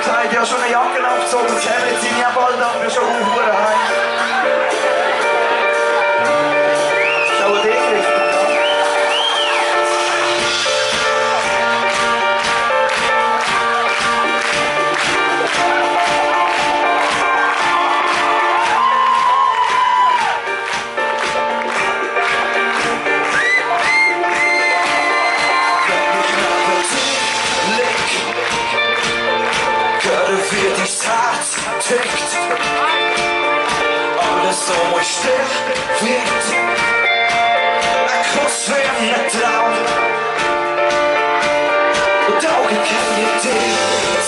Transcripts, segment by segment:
gesagt, ich habe schon eine Jacke abgezogen, das Hemd sind ja bald ab, wir schon aufhören heim. Schau dir richtig an. Wie das Herz tickt, alles um euch still wird. Ein Kuss wäre ein Traum und Augen kennen dich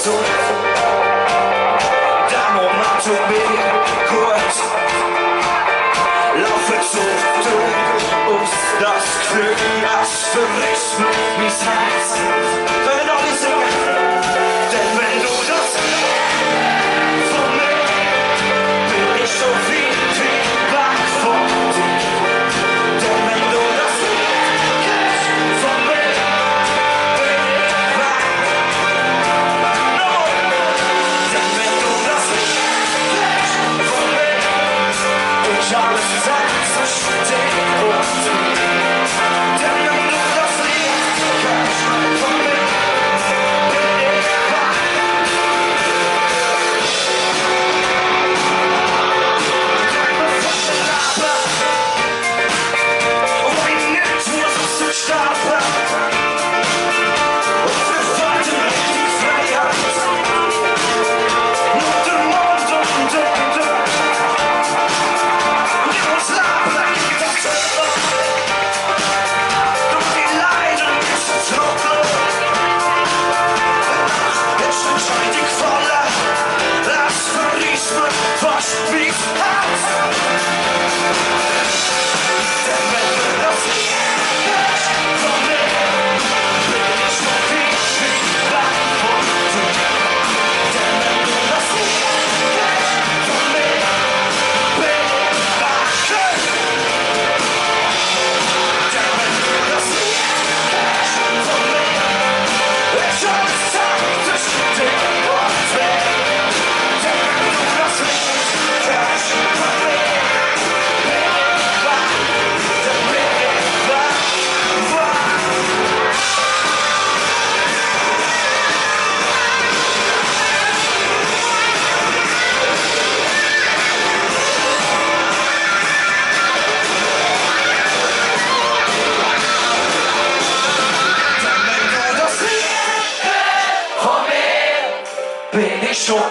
so. Der Moment tut mir gut, laufe zu uns das Glück, das verriss mein Herz. Wenn wir alle singen, denn wenn du das so viel Feedback von dir, denn wenn du das kennst von mir, bin ich weg. No, denn wenn du das kennst von mir, ich alles selbst steht und denn wenn du das kennst von mir, bin ich weg. Bin ich schon